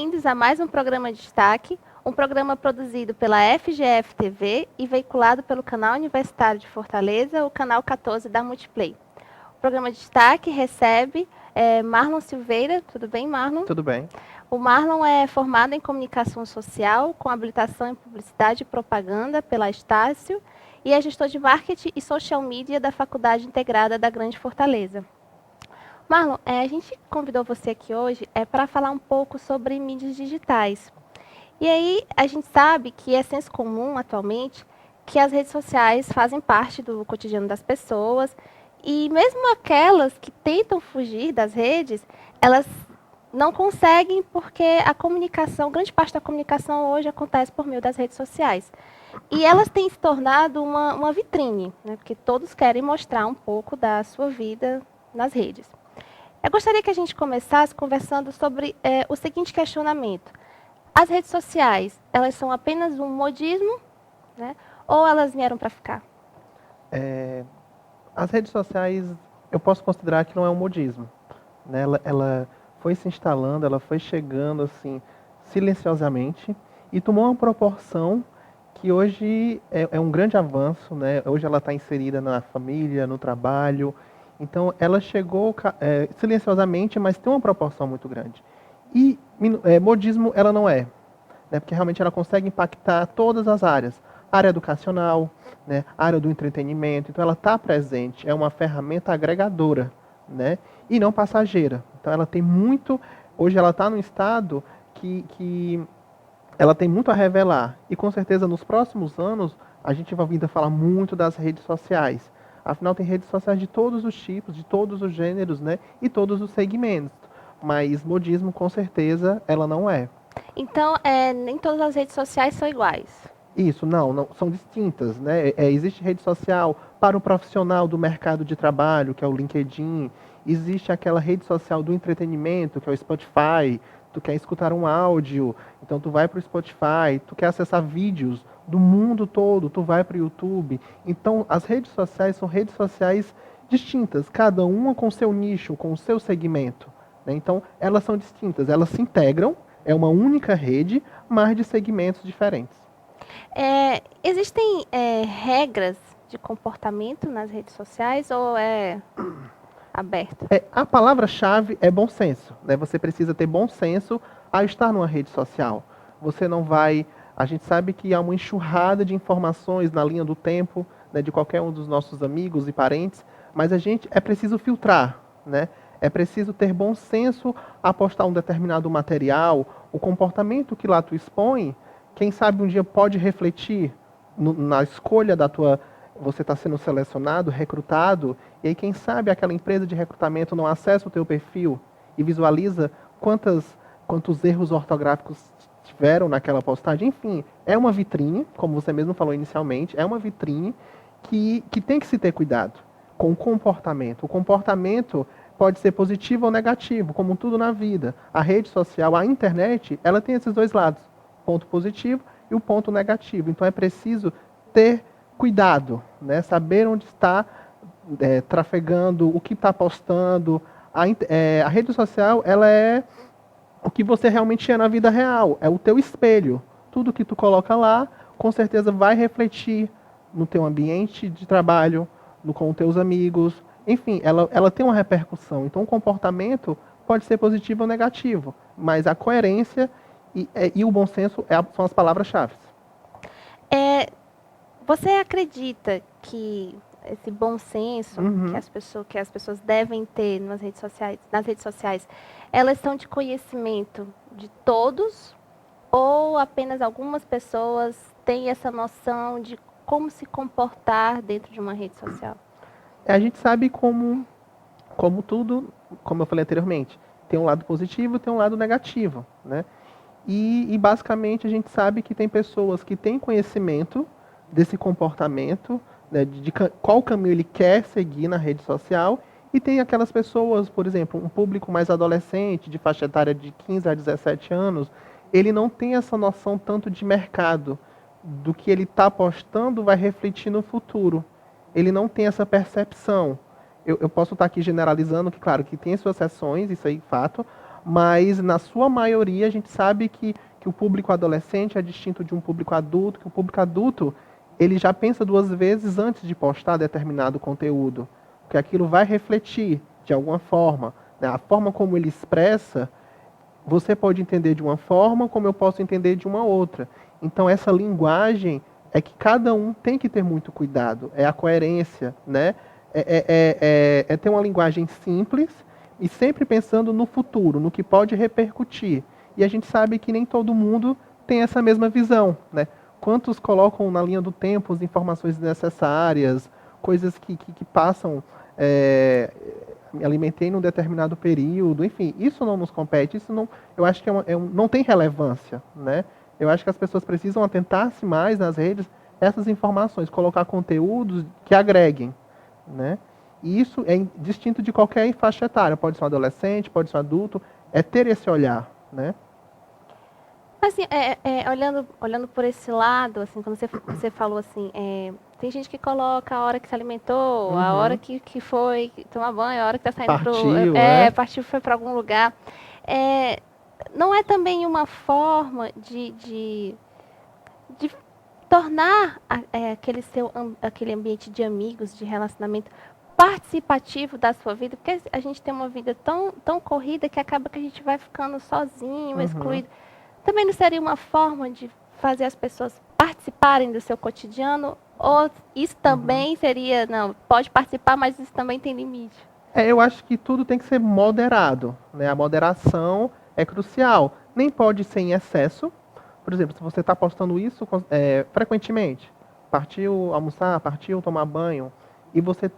bem-vindos a mais um programa de destaque, um programa produzido pela FGF TV e veiculado pelo canal Universitário de Fortaleza, o canal 14 da Multiplay. O programa de destaque recebe Marlon Silveira. Tudo bem, Marlon? Tudo bem. O Marlon é formado em Comunicação Social, com habilitação em Publicidade e Propaganda pela Estácio, e é gestor de Marketing e Social Media da Faculdade Integrada da Grande Fortaleza. Marlon, a gente convidou você aqui hoje para falar um pouco sobre mídias digitais. E aí, a gente sabe que é senso comum atualmente que as redes sociais fazem parte do cotidiano das pessoas, e mesmo aquelas que tentam fugir das redes, elas não conseguem porque a comunicação, grande parte da comunicação hoje acontece por meio das redes sociais. E elas têm se tornado uma vitrine, né, porque todos querem mostrar um pouco da sua vida nas redes. Eu gostaria que a gente começasse conversando sobre o seguinte questionamento. As redes sociais, elas são apenas um modismo, né? Ou elas vieram para ficar? As redes sociais, eu posso considerar que não é um modismo, né? Ela foi se instalando, ela foi chegando assim, silenciosamente, e tomou uma proporção que hoje é um grande avanço, né? Hoje ela está inserida na família, no trabalho. Então, ela chegou silenciosamente, mas tem uma proporção muito grande. E modismo ela não é, né? Porque realmente ela consegue impactar todas as áreas. Área educacional, né? Área do entretenimento. Então, ela está presente, é uma ferramenta agregadora, né? E não passageira. Então, ela tem muito... Hoje ela está num estado que ela tem muito a revelar. E, com certeza, nos próximos anos, a gente vai vir a falar muito das redes sociais. Afinal, tem redes sociais de todos os tipos, de todos os gêneros, né? E todos os segmentos. Mas modismo, com certeza, ela não é. Então, nem todas as redes sociais são iguais. Isso, não, são distintas, né? Existe rede social para o profissional do mercado de trabalho, que é o LinkedIn. Existe aquela rede social do entretenimento, que é o Spotify. Tu quer escutar um áudio, então tu vai para o Spotify. Tu quer acessar vídeos do mundo todo, tu vai para o YouTube. Então, as redes sociais são redes sociais distintas, cada uma com seu nicho, com o seu segmento, né? Então, elas são distintas, elas se integram, é uma única rede, mas de segmentos diferentes. Existem regras de comportamento nas redes sociais ou é aberto? A palavra-chave é bom senso, né? Você precisa ter bom senso ao estar numa rede social. Você não vai... A gente sabe que há uma enxurrada de informações na linha do tempo, né, de qualquer um dos nossos amigos e parentes, mas é preciso filtrar, né? É preciso ter bom senso a postar um determinado material, o comportamento que lá tu expõe, quem sabe um dia pode refletir na escolha da tua... Você está sendo selecionado, recrutado, e aí quem sabe aquela empresa de recrutamento não acessa o teu perfil e visualiza quantos erros ortográficos tiveram naquela postagem. Enfim, é uma vitrine, como você mesmo falou inicialmente, é uma vitrine que tem que se ter cuidado com o comportamento. O comportamento pode ser positivo ou negativo, como tudo na vida. A rede social, a internet, ela tem esses dois lados, o ponto positivo e o ponto negativo. Então é preciso ter cuidado, né? Saber onde está trafegando, o que está postando. A rede social, ela é o que você realmente é na vida real, é o teu espelho. Tudo que tu coloca lá, com certeza vai refletir no teu ambiente de trabalho, com os teus amigos. Enfim, ela tem uma repercussão. Então, o comportamento pode ser positivo ou negativo, mas a coerência e o bom senso são as palavras-chave. Você acredita que esse bom senso que as pessoas devem ter nas redes sociais, elas são de conhecimento de todos ou apenas algumas pessoas têm essa noção de como se comportar dentro de uma rede social? A gente sabe como tudo, como eu falei anteriormente, tem um lado positivo e tem um lado negativo, né? E basicamente a gente sabe que tem pessoas que têm conhecimento desse comportamento, né, de qual caminho ele quer seguir na rede social, e tem aquelas pessoas, por exemplo, um público mais adolescente, de faixa etária de 15 a 17 anos, ele não tem essa noção tanto de mercado, do que ele está postando vai refletir no futuro. Ele não tem essa percepção. Eu posso estar aqui generalizando, que claro, que tem suas exceções, isso aí, fato, mas na sua maioria a gente sabe que o público adolescente é distinto de um público adulto, que o público adulto ele já pensa duas vezes antes de postar determinado conteúdo, porque aquilo vai refletir de alguma forma, né? A forma como ele expressa, você pode entender de uma forma, como eu posso entender de uma outra. Então essa linguagem é que cada um tem que ter muito cuidado, é a coerência, né? É ter uma linguagem simples e sempre pensando no futuro, no que pode repercutir. E a gente sabe que nem todo mundo tem essa mesma visão, né? Quantos colocam na linha do tempo as informações desnecessárias, coisas que passam, me alimentei num determinado período, enfim, isso não nos compete, isso não, eu acho que não tem relevância, né? Eu acho que as pessoas precisam atentar-se mais nas redes essas informações, colocar conteúdos que agreguem, né? E isso é distinto de qualquer faixa etária, pode ser um adolescente, pode ser um adulto, é ter esse olhar, né? Assim, olhando por esse lado, assim, quando você falou assim, tem gente que coloca a hora que se alimentou, a hora que foi tomar banho, a hora que está saindo Partiu, né? partiu, foi para algum lugar. Não é também uma forma de tornar aquele ambiente de amigos, de relacionamento participativo da sua vida, porque a gente tem uma vida tão corrida que acaba que a gente vai ficando sozinho, excluído. Também não seria uma forma de fazer as pessoas participarem do seu cotidiano? Ou isso também seria, não, pode participar, mas isso também tem limite? Eu acho que tudo tem que ser moderado, né? A moderação é crucial. Nem pode ser em excesso. Por exemplo, se você está postando isso frequentemente, partiu almoçar, partiu tomar banho, e você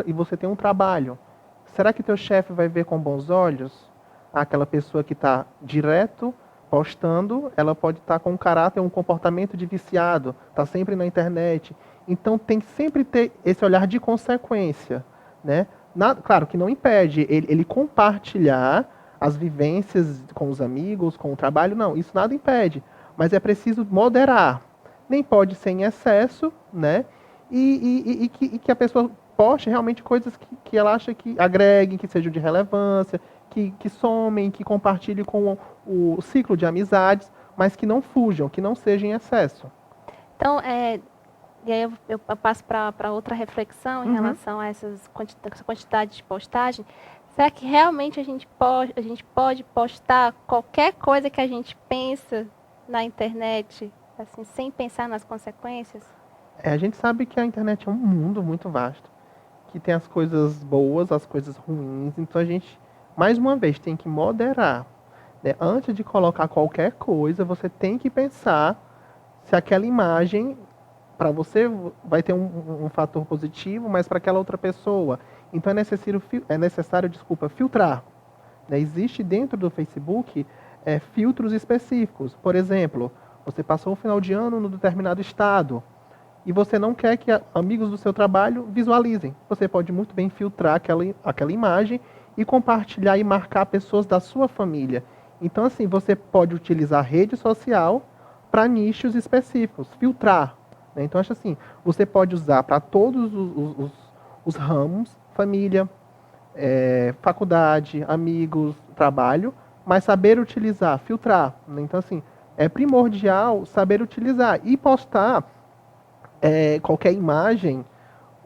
e você tem um trabalho, será que teu chefe vai ver com bons olhos aquela pessoa que está direto postando? Ela pode estar com um caráter, um comportamento de viciado, está sempre na internet. Então tem que sempre ter esse olhar de consequência, né? Claro que não impede ele compartilhar as vivências com os amigos, com o trabalho, não, isso nada impede. Mas é preciso moderar. Nem pode ser em excesso, né? E que a pessoa poste realmente coisas que ela acha que agreguem, que sejam de relevância, que somem, que compartilhem com o ciclo de amizades, mas que não fujam, que não sejam em excesso. Então, e aí eu passo para outra reflexão em relação a essa quantidade de postagem. Será que realmente a gente pode postar qualquer coisa que a gente pensa na internet, assim, sem pensar nas consequências? A gente sabe que a internet é um mundo muito vasto, que tem as coisas boas, as coisas ruins, então a gente, mais uma vez, tem que moderar, né? Antes de colocar qualquer coisa, você tem que pensar se aquela imagem, para você, vai ter um fator positivo, mas para aquela outra pessoa. Então é necessário, filtrar, né? Existe dentro do Facebook filtros específicos. Por exemplo, você passou o final de ano no determinado estado e você não quer que amigos do seu trabalho visualizem. Você pode muito bem filtrar aquela imagem e compartilhar e marcar pessoas da sua família. Então, assim, você pode utilizar a rede social para nichos específicos, filtrar, né? Então, acho assim, você pode usar para todos os ramos, família, faculdade, amigos, trabalho, mas saber utilizar, filtrar, né? Então, assim, é primordial saber utilizar e postar qualquer imagem.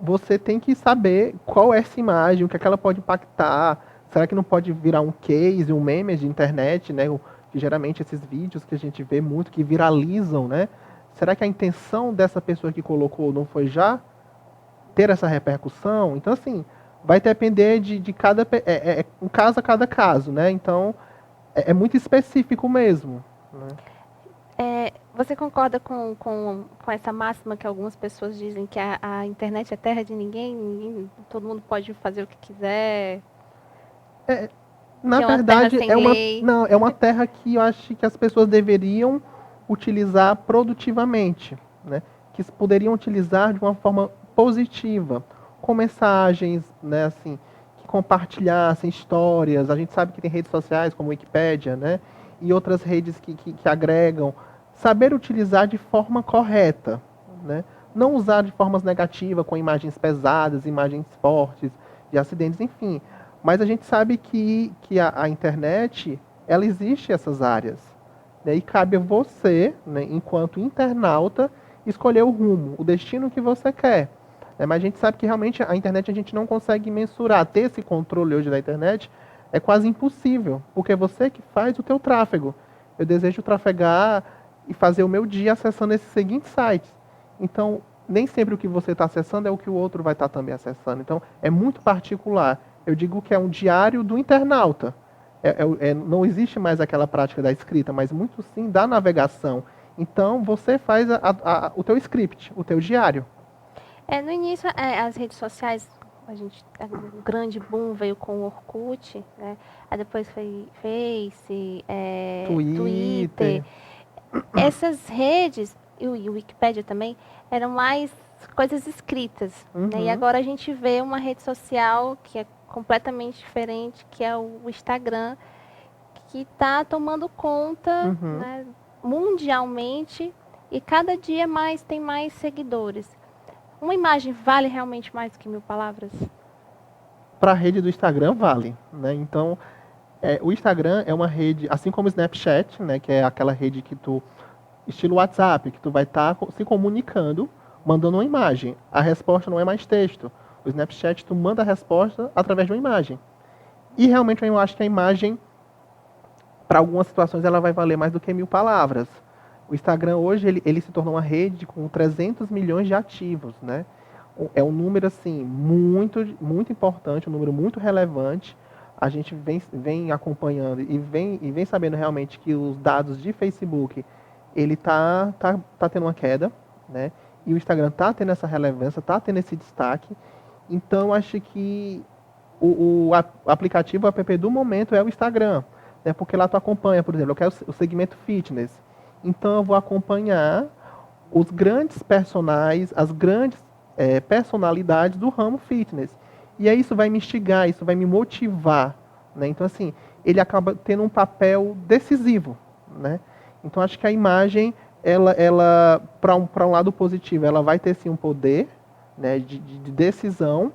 Você tem que saber qual é essa imagem, o que é que ela pode impactar. Será que não pode virar um case, um meme de internet, né? Que geralmente esses vídeos que a gente vê muito, que viralizam, né? Será que a intenção dessa pessoa que colocou não foi já ter essa repercussão? Então, assim, vai depender de cada... um caso a cada caso, né? Então, é muito específico mesmo, né? Você concorda com essa máxima que algumas pessoas dizem que a internet é terra de ninguém, todo mundo pode fazer o que quiser? Na Que é uma terra verdade, sem lei? não, é uma terra que eu acho que as pessoas deveriam utilizar produtivamente, né? Que poderiam utilizar de uma forma positiva, com mensagens, né, assim, que compartilhassem histórias. A gente sabe que tem redes sociais como Wikipédia, né? E outras redes que agregam. Saber utilizar de forma correta, né? Não usar de formas negativas, com imagens pesadas, imagens fortes, de acidentes, enfim. Mas a gente sabe que a internet ela existe essas áreas, né? E cabe a você, né, enquanto internauta, escolher o rumo, o destino que você quer. Mas a gente sabe que realmente a internet a gente não consegue mensurar. Ter esse controle hoje da internet é quase impossível, porque é você que faz o teu tráfego. Eu desejo trafegar e fazer o meu dia acessando esses seguintes sites. Então, nem sempre o que você está acessando é o que o outro vai estar também acessando. Então, é muito particular. Eu digo que é um diário do internauta. Não existe mais aquela prática da escrita, mas muito sim da navegação. Então, você faz o teu script, o teu diário. No início, as redes sociais, o grande boom veio com o Orkut, né? Aí depois foi Face, Twitter. Twitter. Essas redes, e o Wikipédia também, eram mais coisas escritas, né? E Uhum. agora a gente vê uma rede social que é completamente diferente, que é o Instagram, que está tomando conta, Uhum. né, mundialmente, e cada dia mais tem mais seguidores. Uma imagem vale realmente mais do que 1000 palavras? Para a rede do Instagram, vale, né? Então, o Instagram é uma rede, assim como o Snapchat, né? Que é aquela rede que tu, estilo WhatsApp, que tu vai estar se comunicando, mandando uma imagem. A resposta não é mais texto. O Snapchat, tu manda a resposta através de uma imagem. E realmente eu acho que a imagem, para algumas situações, ela vai valer mais do que 1000 palavras. O Instagram hoje, ele se tornou uma rede com 300 milhões de ativos, né? É um número, assim, muito, muito importante, um número muito relevante. A gente vem acompanhando e vem sabendo realmente que os dados de Facebook, ele tá tendo uma queda, né? E o Instagram tá tendo essa relevância, tá tendo esse destaque. Então, acho que o aplicativo, o app do momento é o Instagram, né? Porque lá tu acompanha, por exemplo, eu quero o segmento fitness. Então, eu vou acompanhar os grandes personagens, as grandes personalidades do ramo fitness. E aí isso vai me instigar, isso vai me motivar, né? Então, assim, ele acaba tendo um papel decisivo, né? Então, acho que a imagem, ela para um lado positivo, ela vai ter sim um poder, né, de decisão,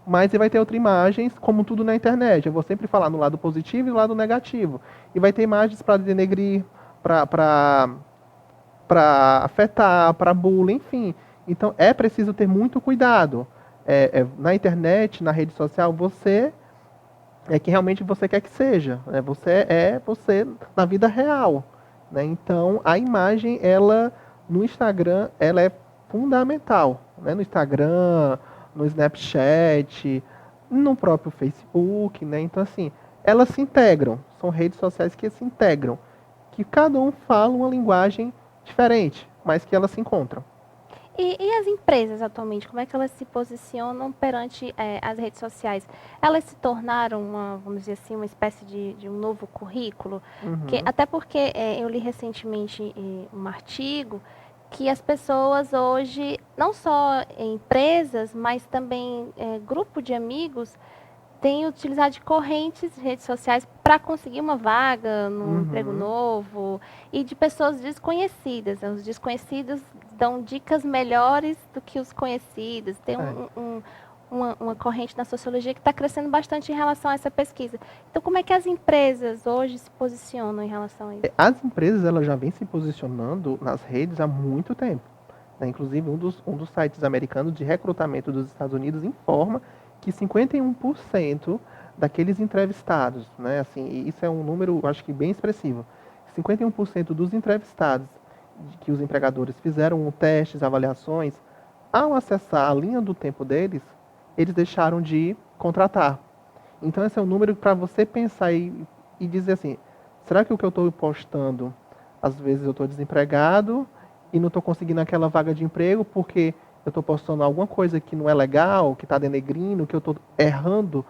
mas ele vai ter outras imagens, como tudo na internet. Eu vou sempre falar no lado positivo e no lado negativo. E vai ter imagens para denegrir, para afetar, para bullying, enfim. Então é preciso ter muito cuidado. Na internet, na rede social, você é que realmente você quer que seja. Né? Você é você na vida real. Né? Então a imagem, ela no Instagram, ela é fundamental. Né? No Instagram, no Snapchat, no próprio Facebook. Né? Então, assim, elas se integram. São redes sociais que se integram. Que cada um fala uma linguagem diferente, mas que elas se encontram. E as empresas atualmente, como é que elas se posicionam perante as redes sociais? Elas se tornaram vamos dizer assim, uma espécie de um novo currículo? Uhum. Até porque eu li recentemente um artigo que as pessoas hoje, não só empresas, mas também grupo de amigos, têm utilizado de correntes de redes sociais para conseguir uma vaga num emprego Uhum. novo e de pessoas desconhecidas. Os desconhecidos dão dicas melhores do que os conhecidos. Tem É. uma corrente na sociologia que está crescendo bastante em relação a essa pesquisa. Então, como é que as empresas hoje se posicionam em relação a isso? As empresas, elas já vêm se posicionando nas redes há muito tempo. Né? Inclusive, um dos sites americanos de recrutamento dos Estados Unidos informa que 51% daqueles entrevistados, né, assim, e isso é um número, acho que bem expressivo, 51% dos entrevistados que os empregadores fizeram testes, avaliações, ao acessar a linha do tempo deles, eles deixaram de contratar. Então, esse é um número para você pensar e dizer assim, será que o que eu estou postando, às vezes eu estou desempregado e não estou conseguindo aquela vaga de emprego porque eu estou postando alguma coisa que não é legal, que está denegrindo, que eu estou errando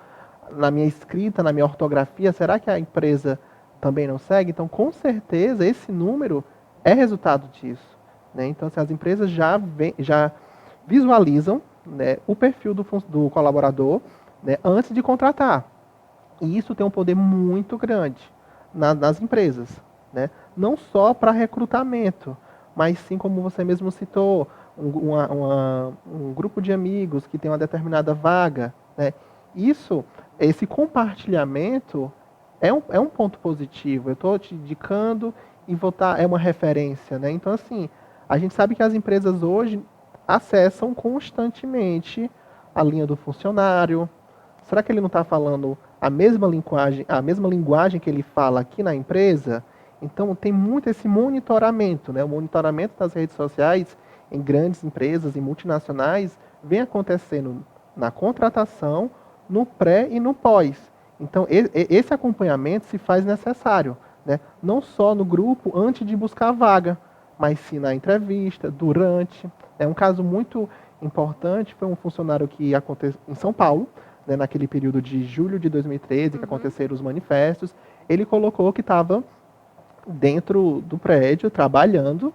na minha escrita, na minha ortografia, será que a empresa também não segue? Então, com certeza, esse número é resultado disso. Né? Então, assim, as empresas já visualizam, né, o perfil do colaborador, né, antes de contratar. E isso tem um poder muito grande nas empresas. Né? Não só para recrutamento, mas sim, como você mesmo citou, um grupo de amigos que tem uma determinada vaga. Né? Esse compartilhamento é um ponto positivo. Eu estou te indicando e é uma referência, né? Então, assim, a gente sabe que as empresas hoje acessam constantemente a linha do funcionário. Será que ele não está falando a mesma linguagem que ele fala aqui na empresa? Então, tem muito esse monitoramento, né? O monitoramento das redes sociais em grandes empresas e multinacionais vem acontecendo na contratação, no pré e no pós. Então, esse acompanhamento se faz necessário, né? Não só no grupo antes de buscar a vaga, mas sim na entrevista, durante. É um caso muito importante, foi um funcionário que aconteceu em São Paulo, né, naquele período de julho de 2013, que aconteceram os manifestos. Ele colocou que estava dentro do prédio, trabalhando,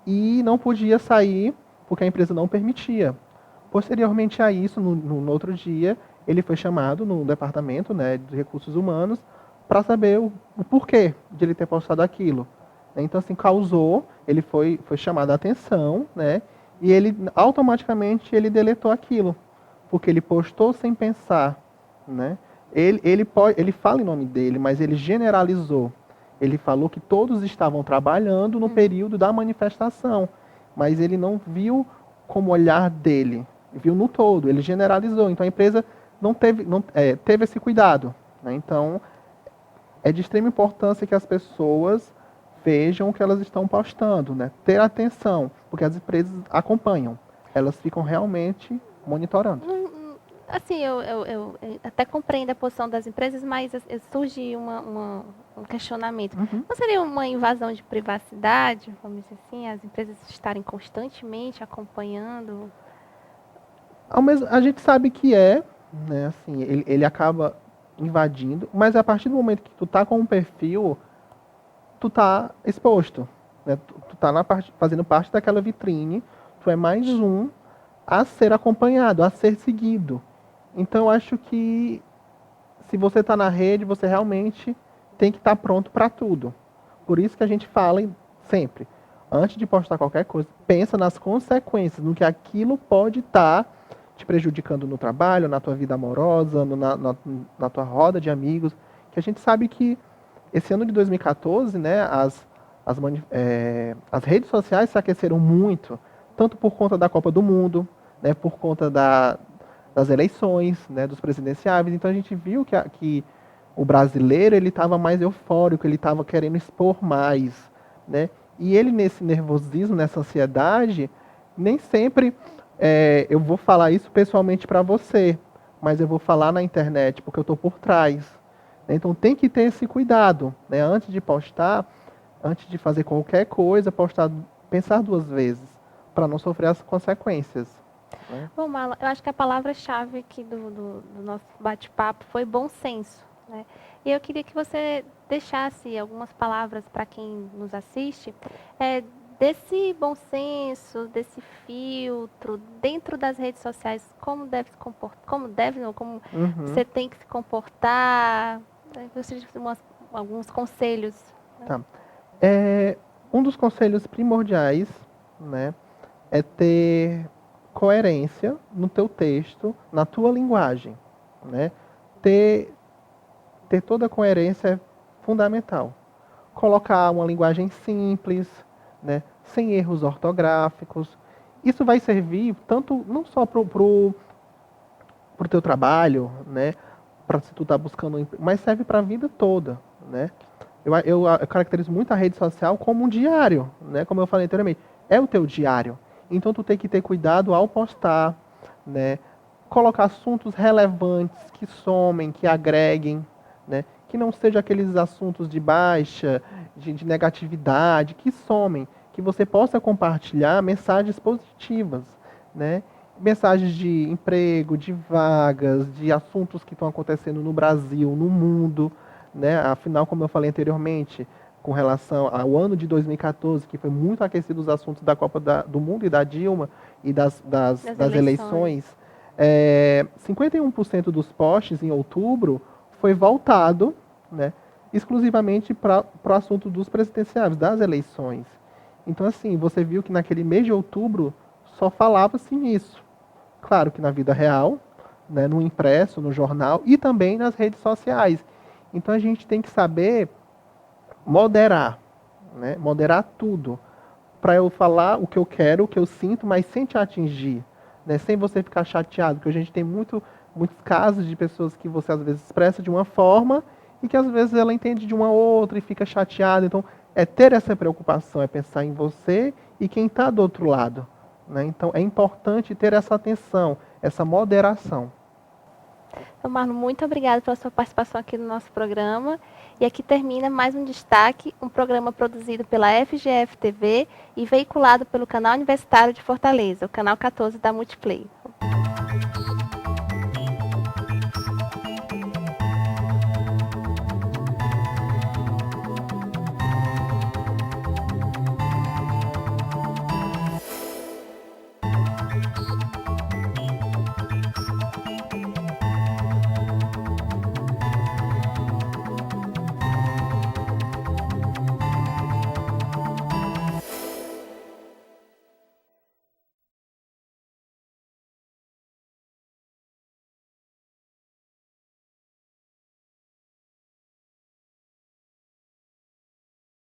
e não podia sair porque a empresa não permitia. Posteriormente a isso, no outro dia, ele foi chamado no departamento, né, de recursos humanos para saber o porquê de ele ter postado aquilo. Então, assim, causou, ele foi chamado a atenção, né, e ele automaticamente ele deletou aquilo, porque ele postou sem pensar, né. Ele fala em nome dele, mas ele generalizou. Ele falou que todos estavam trabalhando no período da manifestação, mas ele não viu como olhar dele, viu no todo, ele generalizou. Então a empresa teve esse cuidado, né? Então é de extrema importância que as pessoas vejam o que elas estão postando, né? Ter atenção, porque as empresas acompanham, elas ficam realmente monitorando. Assim, eu até compreendo a posição das empresas, mas surge um questionamento. Não seria uma invasão de privacidade, vamos dizer assim, as empresas estarem constantemente acompanhando? A gente sabe que né, assim, ele acaba invadindo, mas a partir do momento que tu tá com um perfil, tu tá exposto, né? Tu tá fazendo parte daquela vitrine, tu é mais um a ser acompanhado, a ser seguido. Então eu acho que se você está na rede, você realmente tem que estar pronto para tudo. Por isso que a gente fala sempre, antes de postar qualquer coisa, pensa nas consequências, no que aquilo pode estar te prejudicando no trabalho, na tua vida amorosa, na tua roda de amigos. Que a gente sabe que esse ano de 2014, né, as redes sociais se aqueceram muito, tanto por conta da Copa do Mundo, né, por conta das eleições, né, dos presidenciáveis. Então a gente viu que o brasileiro ele estava mais eufórico, ele estava querendo expor mais, né? E ele nesse nervosismo, nessa ansiedade, nem sempre eu vou falar isso pessoalmente para você, mas eu vou falar na internet porque eu estou por trás. Né? Então tem que ter esse cuidado, né? Antes de postar, antes de fazer qualquer coisa, pensar duas vezes para não sofrer as consequências. Né? Bom, Marlon, eu acho que a palavra-chave aqui do nosso bate-papo foi bom senso, né? E eu queria que você deixasse algumas palavras para quem nos assiste, desse bom senso, desse filtro, dentro das redes sociais, como deve se comportar, como você tem que se comportar, alguns conselhos. Né? Tá. Um dos conselhos primordiais, né, é ter coerência no teu texto, na tua linguagem, né? Ter toda a coerência é fundamental. Colocar uma linguagem simples, né? Sem erros ortográficos. Isso vai servir tanto não só pro teu trabalho, né? Para se tu tá buscando, mas serve para a vida toda, né? Eu caracterizo muito a rede social como um diário, né? Como eu falei anteriormente, é o teu diário. Então tu tem que ter cuidado ao postar, né? Colocar assuntos relevantes que somem, que agreguem, né? Que não sejam aqueles assuntos de baixa, de negatividade, que somem, que você possa compartilhar mensagens positivas, né? Mensagens de emprego, de vagas, de assuntos que estão acontecendo no Brasil, no mundo, né? Afinal, como eu falei anteriormente, com relação ao ano de 2014, que foi muito aquecido os assuntos da Copa do Mundo e da Dilma e das eleições, 51% dos posts em outubro foi voltado, né, exclusivamente para o assunto dos presidenciáveis, das eleições. Então, assim, você viu que naquele mês de outubro só falava-se nisso. Claro que na vida real, né, no impresso, no jornal e também nas redes sociais. Então a gente tem que saber moderar, né? Moderar tudo, para eu falar o que eu quero, o que eu sinto, mas sem te atingir, né? Sem você ficar chateado, porque a gente tem muitos casos de pessoas que você às vezes expressa de uma forma e que às vezes ela entende de uma outra e fica chateada. Então, é ter essa preocupação, é pensar em você e quem está do outro lado, né? Então, é importante ter essa atenção, essa moderação. Então, Marlon, muito obrigada pela sua participação aqui no nosso programa. E aqui termina mais um destaque, um programa produzido pela FGF TV e veiculado pelo Canal Universitário de Fortaleza, o canal 14 da Multiplay.